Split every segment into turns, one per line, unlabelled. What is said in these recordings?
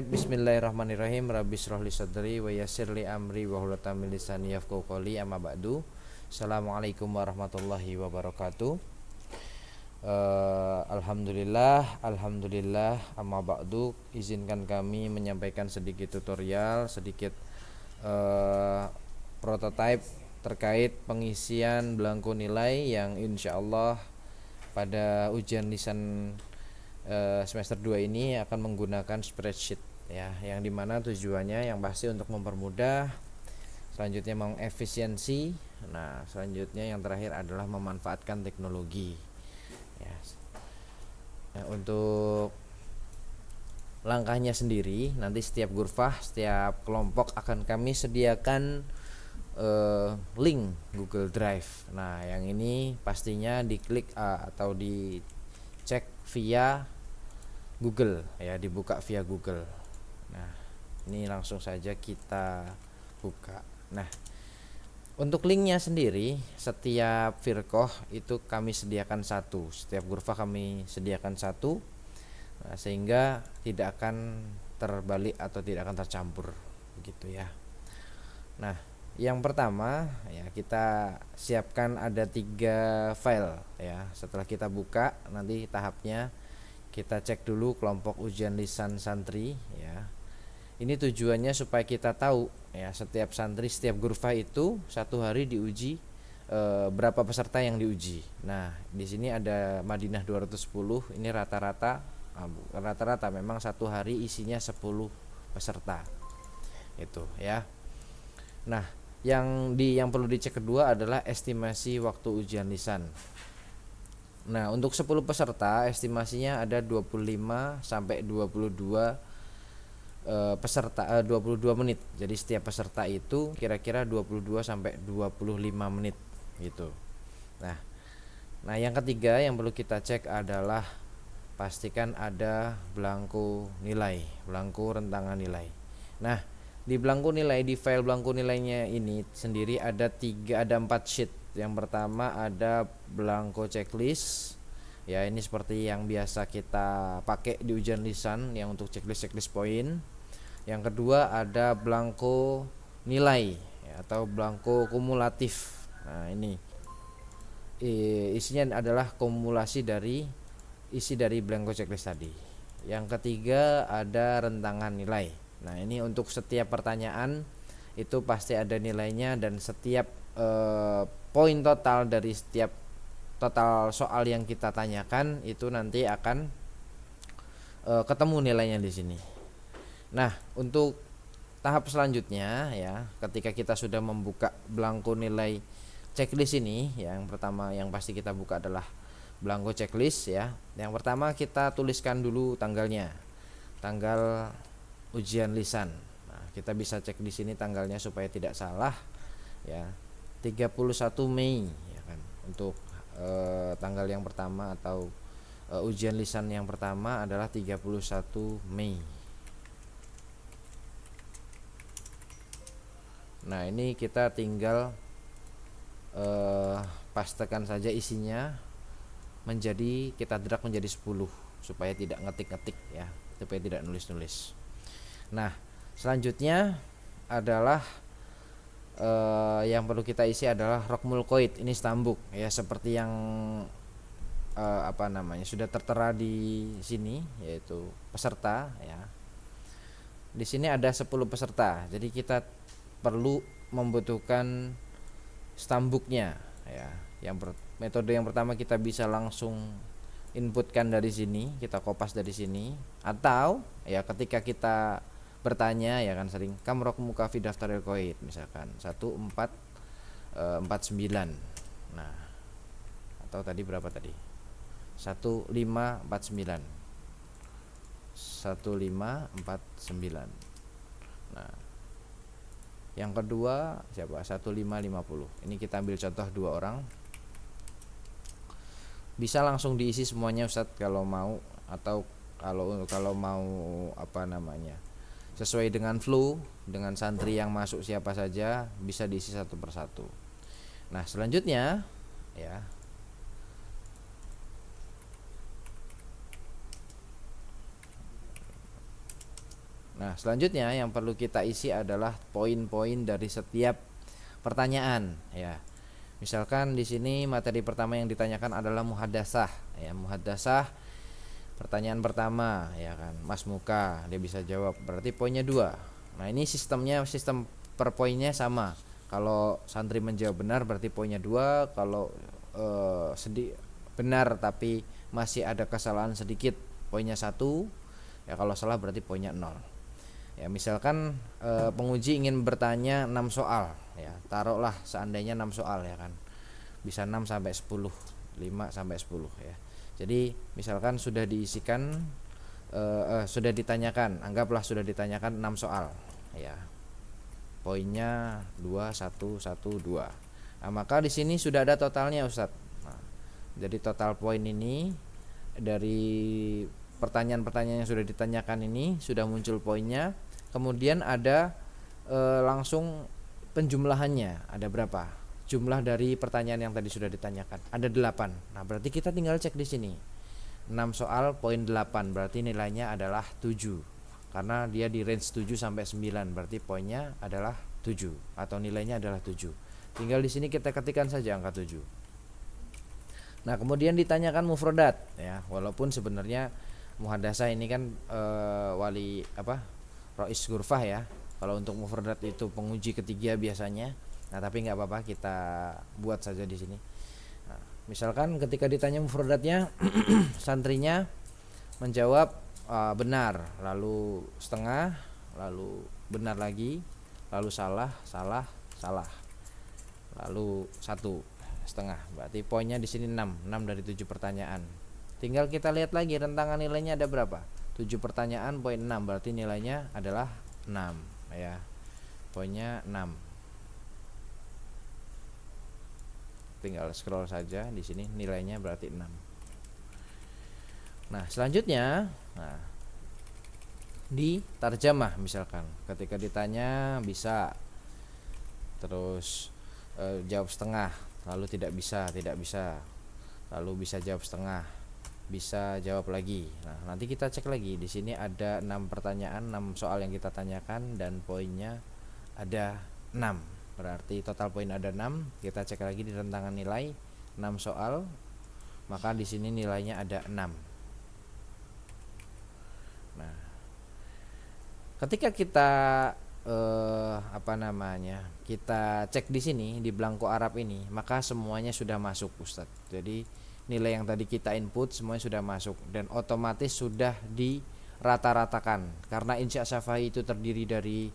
Bismillahirrahmanirrahim. Rabbi shrah li sadri wa yassir li amri wa hlul 'uqdatam min lisani yafqahu qawli. Amma ba'du. Assalamualaikum warahmatullahi wabarakatuh. Alhamdulillah. Amma ba'du. Izinkan kami menyampaikan sedikit tutorial, sedikit prototype terkait pengisian belangko nilai yang insyaallah pada ujian lisan semester 2 ini akan menggunakan spreadsheet ya, yang dimana tujuannya yang pasti untuk mempermudah, selanjutnya mengefisiensi, nah selanjutnya yang terakhir adalah memanfaatkan teknologi ya. Nah, untuk langkahnya sendiri, nanti setiap gurfah, setiap kelompok akan kami sediakan link Google Drive. Nah yang ini pastinya diklik atau dicek via Google ya, dibuka via Google. Nah ini langsung saja kita buka. Nah untuk linknya sendiri, setiap firqoh itu kami sediakan satu, setiap gurfah kami sediakan satu, nah, sehingga tidak akan terbalik atau tidak akan tercampur begitu ya. Nah yang pertama ya, kita siapkan ada 3 file ya. Setelah kita buka, nanti tahapnya kita cek dulu kelompok ujian lisan santri ya. Ini tujuannya supaya kita tahu ya, setiap santri, setiap gurfah itu satu hari diuji berapa peserta yang diuji. Nah di sini ada Madinah 210, ini rata-rata memang satu hari isinya 10 peserta itu ya. Nah yang perlu dicek kedua adalah estimasi waktu ujian lisan. Nah untuk 10 peserta estimasinya ada 25 sampai 22 peserta 22 menit. Jadi setiap peserta itu kira-kira 22 sampai 25 menit gitu. Nah yang ketiga yang perlu kita cek adalah pastikan ada belangko nilai, belangko rentangan nilai. Nah di belangko nilai, di file belangko nilainya ini sendiri ada 4 sheet. Yang pertama ada belangko checklist ya, ini seperti yang biasa kita pakai di ujian lisan yang untuk checklist poin. Yang kedua ada belangko nilai ya, atau belangko kumulatif. Nah ini isinya adalah kumulasi dari isi dari belangko checklist tadi. Yang ketiga ada rentangan nilai. Nah ini untuk setiap pertanyaan itu pasti ada nilainya, dan setiap poin total dari setiap total soal yang kita tanyakan itu nanti akan ketemu nilainya di sini. Nah untuk tahap selanjutnya ya, ketika kita sudah membuka belangko nilai checklist ini, yang pertama yang pasti kita buka adalah belangko checklist ya. Yang pertama kita tuliskan dulu tanggalnya, tanggal ujian lisan. Nah, kita bisa cek di sini tanggalnya supaya tidak salah ya. 31 Mei ya kan untuk tanggal yang pertama atau ujian lisan yang pertama adalah 31 Mei. Nah, ini kita tinggal pastekan saja isinya menjadi, kita drag menjadi 10 supaya tidak ngetik-ngetik ya, supaya tidak nulis-nulis. Nah selanjutnya adalah yang perlu kita isi adalah rokmul qoid, ini stambuk ya, seperti yang sudah tertera di sini, yaitu peserta ya. Di sini ada 10 peserta, jadi kita perlu membutuhkan stambuknya ya. Metode yang pertama kita bisa langsung inputkan dari sini, kita kopas dari sini, atau ya ketika kita bertanya ya kan sering kam rokmuka fi daftaril qoid misalkan 1449. Nah atau tadi berapa tadi, 1549. Nah yang kedua siapa, 1550. Ini kita ambil contoh 2 orang. Bisa langsung diisi semuanya Ustadz kalau mau, atau kalau mau sesuai dengan flow, dengan santri yang masuk siapa saja bisa diisi satu persatu. Nah selanjutnya ya, Nah, selanjutnya yang perlu kita isi adalah poin-poin dari setiap pertanyaan ya. Misalkan di sini materi pertama yang ditanyakan adalah muhadasah ya. Muhadasah pertanyaan pertama ya kan, Mas Muka, dia bisa jawab, berarti poinnya 2. Nah, ini sistem per poinnya sama. Kalau santri menjawab benar berarti poinnya 2. Kalau benar tapi masih ada kesalahan sedikit, poinnya 1. Ya, kalau salah berarti poinnya 0. Ya, misalkan penguji ingin bertanya 6 soal ya. Taruhlah seandainya 6 soal ya kan. Bisa 6 sampai 10, 5 sampai 10 ya. Jadi misalkan sudah diisikan sudah ditanyakan, anggaplah sudah ditanyakan 6 soal ya. Poinnya 2 1 1 2. Nah, maka di sini sudah ada totalnya, Ustadz. Nah, jadi total poin ini dari pertanyaan-pertanyaan yang sudah ditanyakan ini sudah muncul poinnya. Kemudian ada langsung penjumlahannya, ada berapa jumlah dari pertanyaan yang tadi sudah ditanyakan, ada 8. Nah, berarti kita tinggal cek di sini 6 soal poin 8, berarti nilainya adalah 7 karena dia di range 7 sampai 9, berarti poinnya adalah 7 atau nilainya adalah 7. Tinggal di sini kita ketikkan saja angka 7. Nah, kemudian ditanyakan mufradat ya, walaupun sebenarnya muhadasah ini kan rois ghurfah ya. Kalau untuk mufradat itu penguji ketiga biasanya. Nah, tapi nggak apa-apa, kita buat saja di sini. Nah, misalkan ketika ditanya mufradatnya santrinya menjawab benar, lalu setengah, lalu benar lagi, lalu salah, lalu 1,5, berarti poinnya di sini 6 dari 7 pertanyaan. Tinggal kita lihat lagi rentangan nilainya ada berapa. 7 pertanyaan poin 6, berarti nilainya adalah 6 ya. Poinnya 6. Tinggal scroll saja di sini, nilainya berarti 6. Nah, selanjutnya di tarjamah misalkan ketika ditanya bisa terus jawab setengah, lalu tidak bisa, lalu bisa jawab setengah, bisa jawab lagi. Nah, nanti kita cek lagi di sini ada 6 pertanyaan, 6 soal yang kita tanyakan dan poinnya ada 6. Berarti total poin ada 6. Kita cek lagi di rentangan nilai 6 soal, maka di sini nilainya ada 6. Nah, ketika kita kita cek di sini di belangko Arab ini, maka semuanya sudah masuk, Ustadz. Jadi nilai yang tadi kita input semuanya sudah masuk dan otomatis sudah dirata-ratakan karena insya syafa'i itu terdiri dari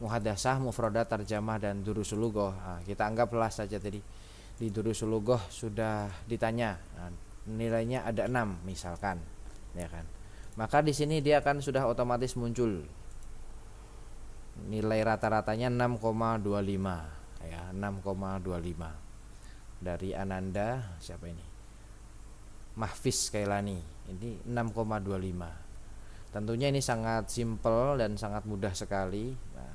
muhadasah, mufradat, tarjamah dan durusul lughah. Nah, kita anggaplah saja tadi di durusul lughah sudah ditanya, nah, nilainya ada 6 misalkan, ya kan. Maka di sini dia akan sudah otomatis muncul nilai rata-ratanya 6,25 ya, 6,25 dari Ananda, siapa ini? Mahfiz Kailani. Ini 6,25. Tentunya ini sangat simpel dan sangat mudah sekali. Nah,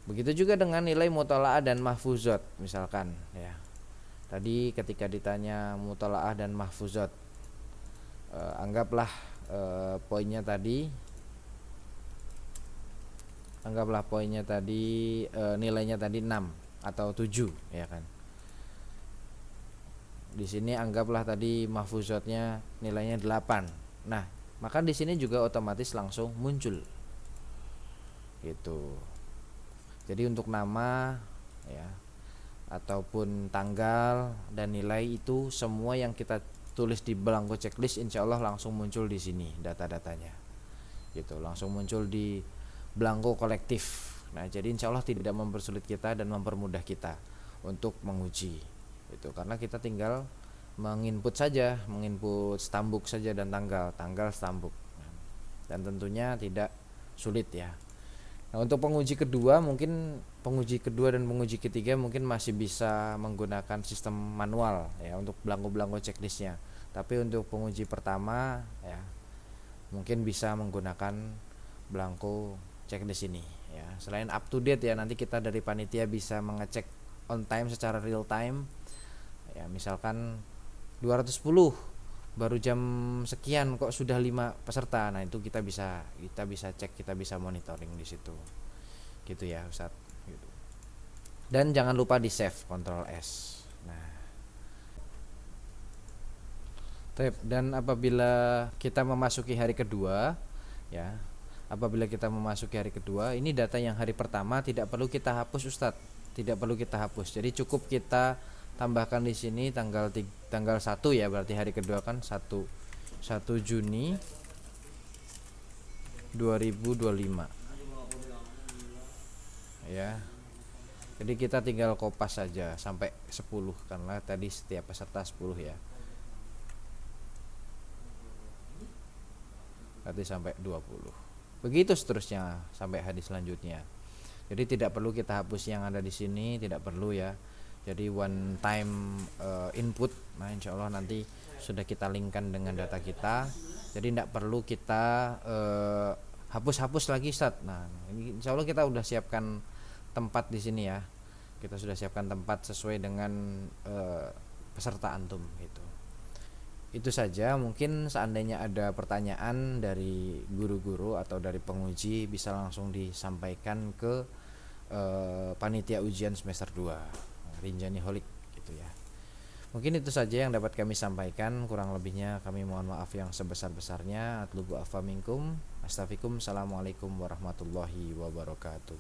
begitu juga dengan nilai mutalaah dan mahfuzat misalkan ya. Tadi ketika ditanya mutalaah dan mahfuzat, anggaplah poinnya tadi nilainya tadi 6 atau 7 ya kan. Di sini anggaplah tadi mahfuzatnya nilainya 8. Nah, maka di sini juga otomatis langsung muncul. Gitu. Jadi untuk nama ya ataupun tanggal dan nilai itu semua yang kita tulis di belangko checklist insya Allah langsung muncul di sini data-datanya. Gitu, langsung muncul di belangko kolektif. Nah, jadi insya Allah tidak mempersulit kita dan mempermudah kita untuk menguji. Itu karena kita tinggal menginput stambuk saja dan tanggal stambuk. Dan tentunya tidak sulit ya. Nah, untuk penguji kedua dan penguji ketiga mungkin masih bisa menggunakan sistem manual ya untuk belangko-belangko checklistnya. Tapi untuk penguji pertama ya mungkin bisa menggunakan belangko checklist ini ya. Selain up to date ya, nanti kita dari panitia bisa mengecek on time secara real time ya, misalkan 210 baru jam sekian kok sudah 5 peserta. Nah, itu kita bisa cek, kita bisa monitoring di situ. Gitu ya, Ustadz. Gitu. Dan jangan lupa di save Ctrl S. Nah, dan apabila kita memasuki hari kedua, ya, apabila kita memasuki hari kedua, ini data yang hari pertama tidak perlu kita hapus, Ustadz. Tidak perlu kita hapus. Jadi cukup kita tambahkan di sini tanggal 1 ya, berarti hari kedua kan 1 Juni 2025. Ya. Jadi kita tinggal kopas saja sampai 10 karena tadi setiap peserta 10 ya. Berarti sampai 20. Begitu seterusnya sampai hari selanjutnya. Jadi tidak perlu kita hapus yang ada di sini, tidak perlu ya. Jadi one time input. Nah, insya Allah nanti sudah kita linkkan dengan data kita. Jadi tidak perlu kita hapus-hapus lagi, Ustaz. Nah, ini insya Allah kita sudah siapkan tempat di sini ya. Kita sudah siapkan tempat sesuai dengan peserta antum gitu. Itu saja, mungkin seandainya ada pertanyaan dari guru-guru atau dari penguji bisa langsung disampaikan ke panitia ujian semester 2 Rinjani Holik gitu ya. Mungkin itu saja yang dapat kami sampaikan, kurang lebihnya kami mohon maaf yang sebesar-besarnya. Atlubu afa minkum, astafikum, assalamualaikum warahmatullahi wabarakatuh.